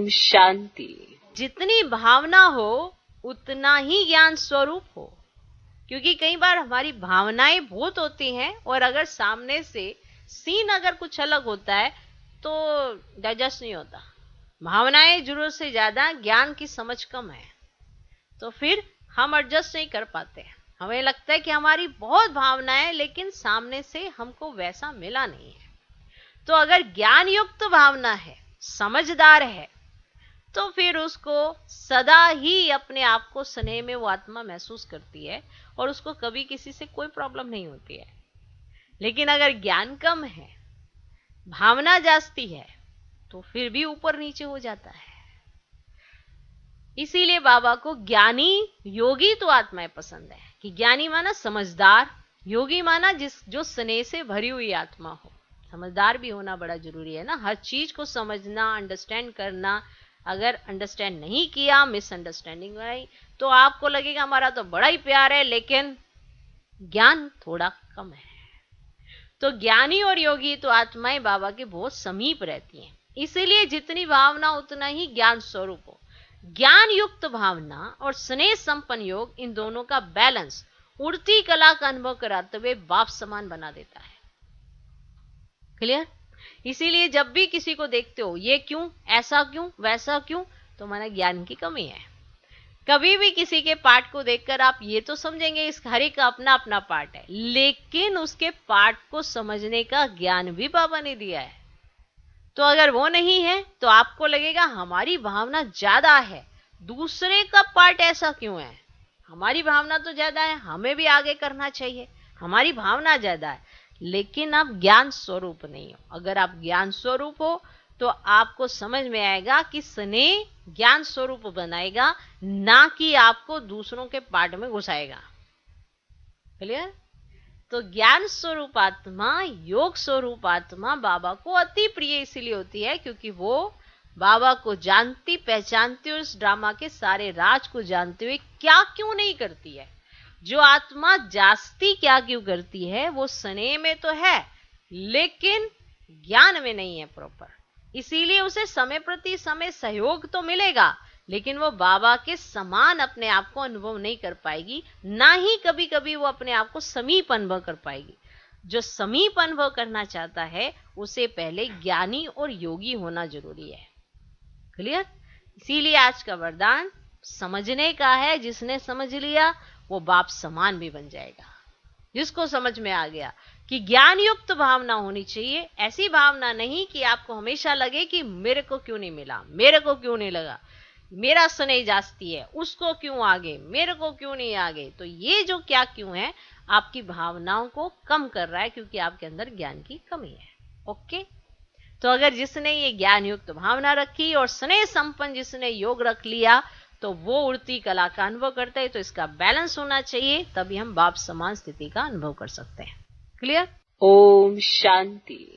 शांति। जितनी भावना हो उतना ही ज्ञान स्वरूप हो, क्योंकि कई बार हमारी भावनाएं बहुत होती हैं और अगर सामने से सीन अगर कुछ अलग होता है तो डाइजेस्ट नहीं होता। भावनाएं जरूरत से ज्यादा, ज्ञान की समझ कम है, तो फिर हम एडजस्ट नहीं कर पाते। हमें लगता है कि हमारी बहुत भावनाएं, लेकिन सामने से हमको वैसा मिला नहीं है। तो अगर ज्ञान युक्त भावना है, समझदार है, तो फिर उसको सदा ही अपने आप को स्नेह में वो आत्मा महसूस करती है और उसको कभी किसी से कोई प्रॉब्लम नहीं होती है। लेकिन अगर ज्ञान कम है, भावना जास्ती है, तो फिर भी ऊपर नीचे हो जाता है। इसीलिए बाबा को ज्ञानी योगी तो आत्माएं पसंद है, कि ज्ञानी माना समझदार, योगी माना जो स्नेह से भरी हुई आत्मा हो। समझदार भी होना बड़ा जरूरी है ना, हर चीज को समझना, अंडरस्टैंड करना। अगर अंडरस्टैंड नहीं किया, मिसअंडरस्टैंडिंग आई, तो आपको लगेगा हमारा तो बड़ा ही प्यार है, लेकिन ज्ञान थोड़ा कम है। तो ज्ञानी और योगी तो आत्माएं बाबा के बहुत समीप रहती हैं। इसीलिए जितनी भावना उतना ही ज्ञान स्वरूप हो। ज्ञान युक्त भावना और स्नेह संपन्न योग, इन दोनों का बैलेंस उड़ती कला का अनुभव कराते हुए बाप समान बना देता है। क्लियर? इसीलिए जब भी किसी को देखते हो, ये क्यों, ऐसा क्यों, वैसा क्यों, तो माना ज्ञान की कमी है। कभी भी किसी के पार्ट को देखकर आप ये तो समझेंगे इस हर एक का अपना अपना पार्ट है, लेकिन उसके पार्ट को समझने का ज्ञान भी बाबा ने दिया है। तो अगर वो नहीं है तो आपको लगेगा हमारी भावना ज्यादा है, दूसरे का पार्ट ऐसा क्यों है। हमारी भावना तो ज्यादा है, हमें भी आगे करना चाहिए, हमारी भावना ज्यादा है, लेकिन आप ज्ञान स्वरूप नहीं हो। अगर आप ज्ञान स्वरूप हो तो आपको समझ में आएगा कि स्नेह ज्ञान स्वरूप बनाएगा, ना कि आपको दूसरों के पार्ट में घुसाएगा। क्लियर? तो ज्ञान स्वरूप आत्मा, योग स्वरूप आत्मा बाबा को अति प्रिय इसलिए होती है क्योंकि वो बाबा को जानती पहचानती और इस ड्रामा के सारे राज को जानते हुए क्या क्यों नहीं करती है। जो आत्मा जास्ती क्या क्यों करती है, वो स्नेह में तो है लेकिन ज्ञान में नहीं है प्रॉपर। इसीलिए उसे समय प्रति समय सहयोग तो मिलेगा, लेकिन वो बाबा के समान अपने आप को अनुभव नहीं कर पाएगी, ना ही कभी कभी वो अपने आप को समीप अनुभव कर पाएगी। जो समीप अनुभव करना चाहता है उसे पहले ज्ञानी और योगी होना जरूरी है। क्लियर? इसीलिए आज का वरदान समझने का है। जिसने समझ लिया वो बाप समान भी बन जाएगा। जिसको समझ में आ गया कि ज्ञान युक्त भावना होनी चाहिए, ऐसी भावना नहीं कि आपको हमेशा लगे कि मेरे को क्यों नहीं मिला, मेरे को क्यों नहीं लगा, मेरा स्नेह जास्ती है, उसको क्यों आगे, मेरे को क्यों नहीं आगे। तो ये जो क्या क्यों है आपकी भावनाओं को कम कर रहा है, क्योंकि आपके अंदर ज्ञान की कमी है। ओके, तो अगर जिसने ये ज्ञान युक्त भावना रखी और स्नेह संपन्न जिसने योग रख लिया, तो वो उड़ती कला का अनुभव करते हैं। तो इसका बैलेंस होना चाहिए, तभी हम बाप समान स्थिति का अनुभव कर सकते हैं। क्लियर? ओम शांति।